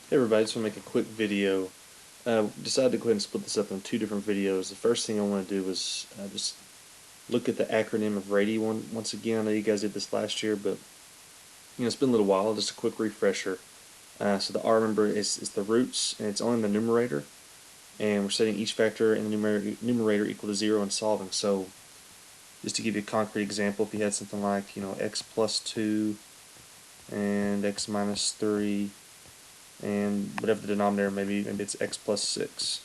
Hey everybody, just want to make a quick video. Decided to go ahead and split this up in two different videos. The first thing I want to do is just look at the acronym of RATEY once again. I know you guys did this last year, but it's been a little while. Just a quick refresher. So the R, remember, is the roots, and it's only in the numerator, and we're setting each factor in the numerator equal to 0 and solving. So just to give you a concrete example, if you had something like x plus 2 and x minus 3 and whatever the denominator may be, maybe it's x plus 6.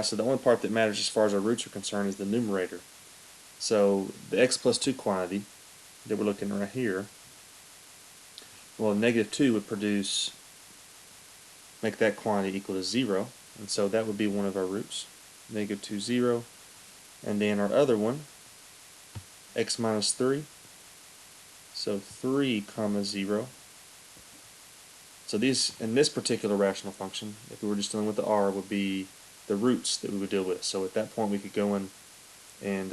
So the only part that matters as far as our roots are concerned is the numerator. So the x plus 2 quantity that we're looking at right here, well, negative 2 would make that quantity equal to 0, and so that would be one of our roots, negative 2, 0. And then our other one, x minus 3, so 3 comma 0. So these, in this particular rational function, if we were just dealing with the r, would be the roots that we would deal with. So at that point we could go in and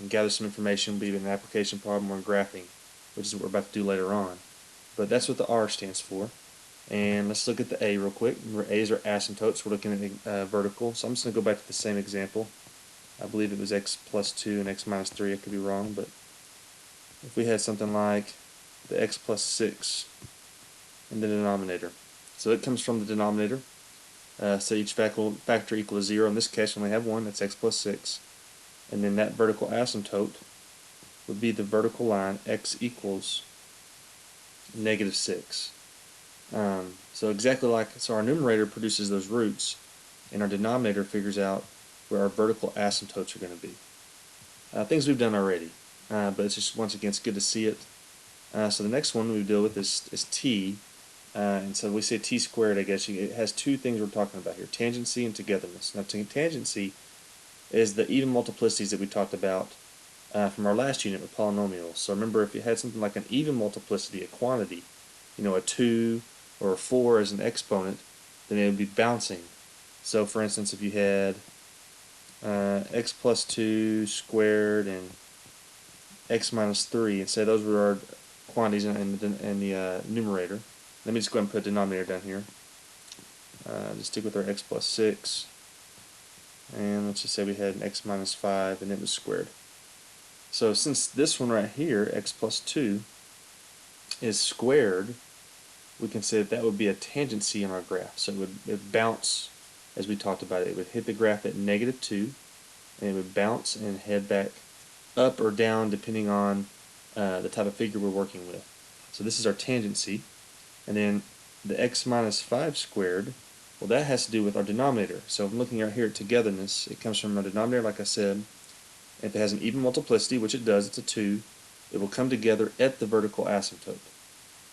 gather some information, be it an application problem or graphing, which is what we're about to do later on. But that's what the r stands for. And let's look at the a real quick. Remember, a's are asymptotes. We're looking at vertical. So I'm just going to go back to the same example. I believe it was x plus 2 and x minus 3. I could be wrong, but if we had something like the x plus 6 in the denominator. So it comes from the denominator. So each factor equal to 0. In this case, we only have one. That's x plus 6. And then that vertical asymptote would be the vertical line, x equals negative 6. So exactly like, so our numerator produces those roots, and our denominator figures out where our vertical asymptotes are going to be. Things we've done already, but it's just, once again, it's good to see it. So the next one we deal with is t, and so we say t squared, I guess. It has two things we're talking about here, tangency and togetherness. Now, tangency is the even multiplicities that we talked about from our last unit with polynomials. So remember, if you had something like an even multiplicity, a quantity, a 2 or a 4 as an exponent, then it would be bouncing. So for instance, if you had x plus 2 squared and x minus 3, and say those were our quantities in the numerator. Let me just go ahead and put a denominator down here. Just stick with our x plus 6. And let's just say we had an x minus 5 and it was squared. So since this one right here, x plus 2, is squared, we can say that would be a tangency in our graph. So it would bounce, as we talked about it. It would hit the graph at negative 2, and it would bounce and head back up or down depending on the type of figure we're working with. So this is our tangency. And then the x minus 5 squared, well, that has to do with our denominator. So if I'm looking right here at togetherness, it comes from our denominator, like I said. If it has an even multiplicity, which it does, it's a 2, it will come together at the vertical asymptote.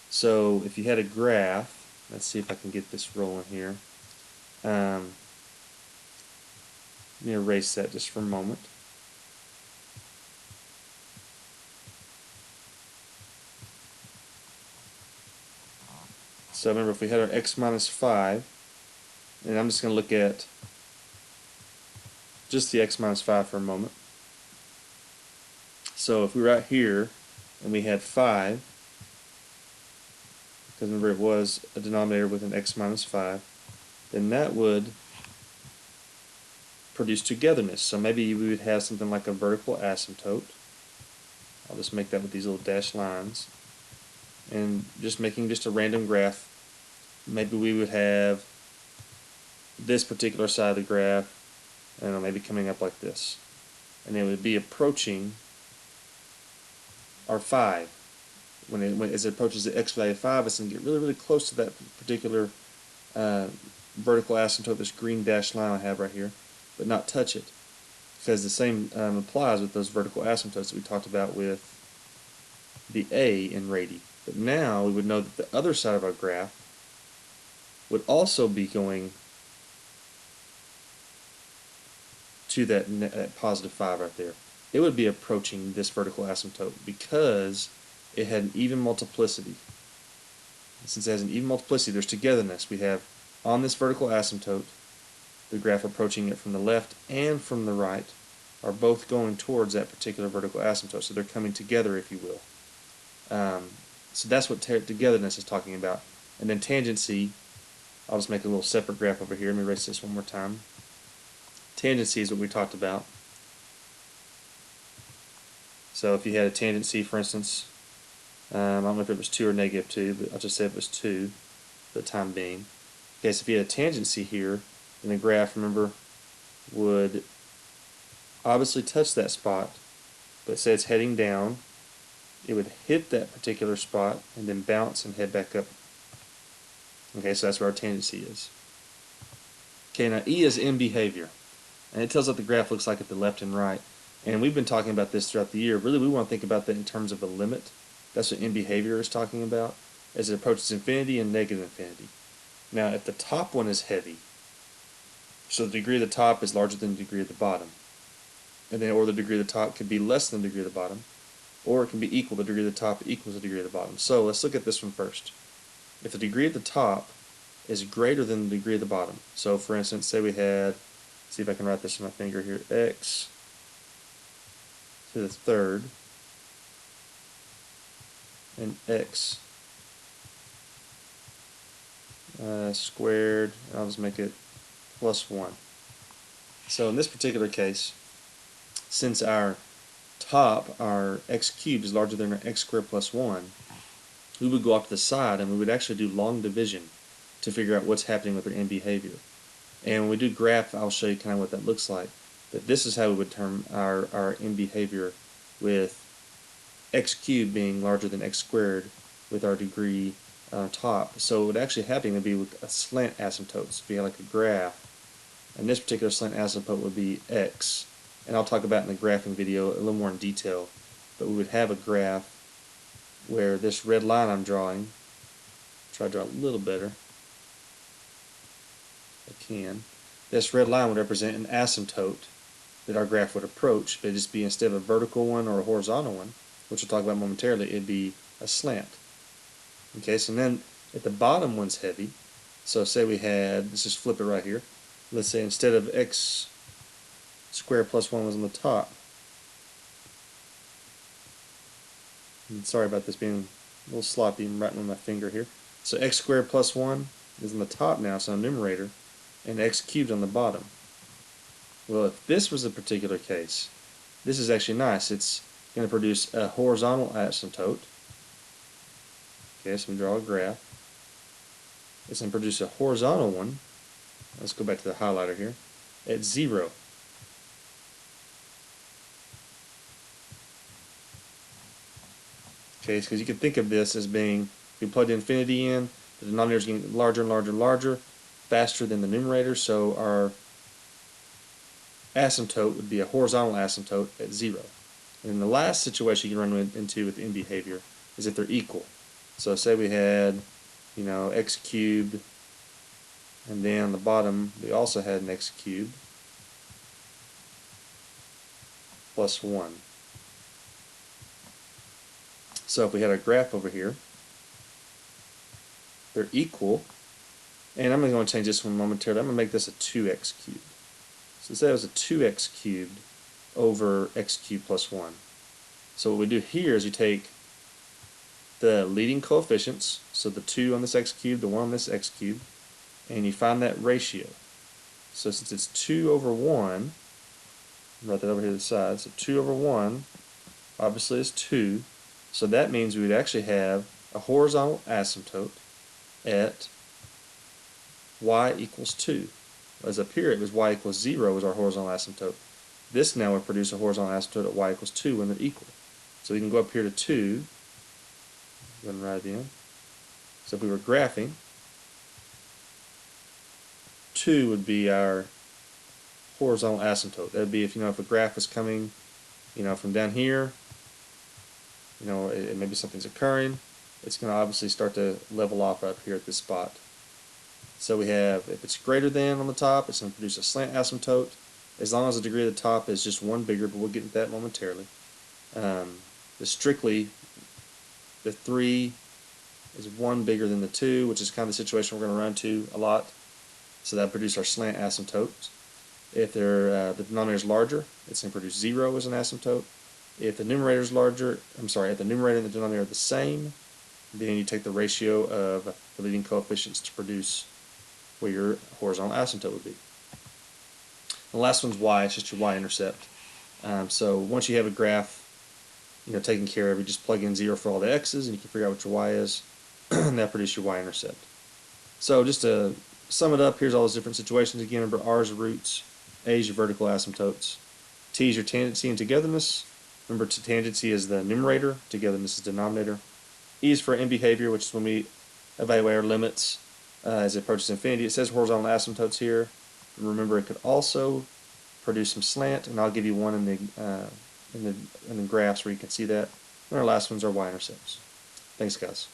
So if you had a graph, let's see if I can get this rolling here. Let me erase that just for a moment. So remember, if we had our x minus 5, and I'm just going to look at just the x minus 5 for a moment. So if we were out here and we had 5, because remember it was a denominator with an x minus 5, then that would produce togetherness. So maybe we would have something like a vertical asymptote. I'll just make that with these little dashed lines. And just making just a random graph, maybe we would have this particular side of the graph, and maybe coming up like this. And it would be approaching our 5. As it approaches the x value of 5, it's going to get really, really close to that particular vertical asymptote, this green dashed line I have right here, but not touch it. Because the same applies with those vertical asymptotes that we talked about with the a in RATEY. But now we would know that the other side of our graph would also be going to that positive 5 right there. It would be approaching this vertical asymptote because it had an even multiplicity. Since it has an even multiplicity, there's togetherness. We have on this vertical asymptote, the graph approaching it from the left and from the right are both going towards that particular vertical asymptote. So they're coming together, if you will. So that's what togetherness is talking about. And then tangency, I'll just make a little separate graph over here. Let me erase this one more time. Tangency is what we talked about. So if you had a tangency, for instance, I don't know if it was 2 or -2, but I'll just say it was 2 for the time being. Okay, so if you had a tangency here, then the graph, remember, would obviously touch that spot, but say it's heading down, it would hit that particular spot and then bounce and head back up. Okay, so that's where our tangency is. Okay, now E is in behavior, and it tells what the graph looks like at the left and right. And we've been talking about this throughout the year. Really, we want to think about that in terms of a limit. That's what in behavior is talking about, as it approaches infinity and negative infinity. Now, if the top one is heavy, so the degree of the top is larger than the degree of the bottom, and then or the degree of the top could be less than the degree of the bottom, or it can be equal. The degree of the top equals the degree of the bottom. So let's look at this one first. If the degree of the top is greater than the degree of the bottom, so for instance, say we had, see if I can write this on my finger here, x to the third and x squared, I'll just make it plus 1. So in this particular case, since our top, our x cubed, is larger than our x squared plus 1, we would go off to the side and we would actually do long division to figure out what's happening with our end behavior. And when we do graph, I'll show you kind of what that looks like. But this is how we would term our end behavior, with x cubed being larger than x squared with our degree on top. So it would actually happen to be with a slant asymptote. So if you had like a graph, and this particular slant asymptote would be x. And I'll talk about in the graphing video a little more in detail. But we would have a graph where this red line I'm drawing, try to draw a little better if I can. This red line would represent an asymptote that our graph would approach, but it'd just be, instead of a vertical one or a horizontal one, which we'll talk about momentarily, it'd be a slant. Okay, so then if the bottom one's heavy, so say we had, let's just flip it right here. Let's say instead of x squared plus 1 was on the top. And sorry about this being a little sloppy, I'm writing with my finger here. So x squared plus 1 is on the top now, so numerator, and x cubed on the bottom. Well, if this was a particular case, this is actually nice. It's going to produce a horizontal asymptote. Okay, so we draw a graph. It's going to produce a horizontal one. Let's go back to the highlighter here. At 0. Okay, because you can think of this as being, if you plug the infinity in, the denominator is getting larger and larger and larger, faster than the numerator, so our asymptote would be a horizontal asymptote at 0. And the last situation you can run into with end behavior is if they're equal. So say we had, x cubed, and then on the bottom we also had an x cubed plus 1. So if we had a graph over here, they're equal, and I'm going to change this one momentarily. I'm going to make this a 2x cubed. So say it was a 2x cubed over x cubed plus 1. So what we do here is you take the leading coefficients, so the 2 on this x cubed, the 1 on this x cubed, and you find that ratio. So since it's 2 over 1, write that over here to the side, so 2 over 1 obviously is 2, so that means we would actually have a horizontal asymptote at y equals 2. As up here it was y equals 0 was our horizontal asymptote. This now would produce a horizontal asymptote at y equals 2 when they're equal. So we can go up here to 2, go and write it in. So if we were graphing, 2 would be our horizontal asymptote. That would be if a graph was coming, from down here, maybe something's occurring, it's going to obviously start to level off up here at this spot. So we have, if it's greater than on the top, it's going to produce a slant asymptote, as long as the degree of the top is just 1 bigger, but we'll get into that momentarily. Strictly, the 3 is 1 bigger than the 2, which is kind of the situation we're going to run into a lot. So that produce our slant asymptotes. If the denominator is larger, it's going to produce 0 as an asymptote. If the numerator is larger, if the numerator and the denominator are the same, Then you take the ratio of the leading coefficients to produce where your horizontal asymptote would be. The last one's y, it's just your y-intercept. So once you have a graph, taken care of, you just plug in 0 for all the x's, and you can figure out what your y is, and that produces your y-intercept. So just to sum it up, here's all those different situations again. Remember, r is your roots, a is your vertical asymptotes, t is your tangency and togetherness. Remember, tangency is the numerator, togetherness is the denominator. E is for end behavior, which is when we evaluate our limits as it approaches infinity. It says horizontal asymptotes here. Remember, it could also produce some slant, and I'll give you one in the graphs where you can see that. And our last ones are y-intercepts. Thanks, guys.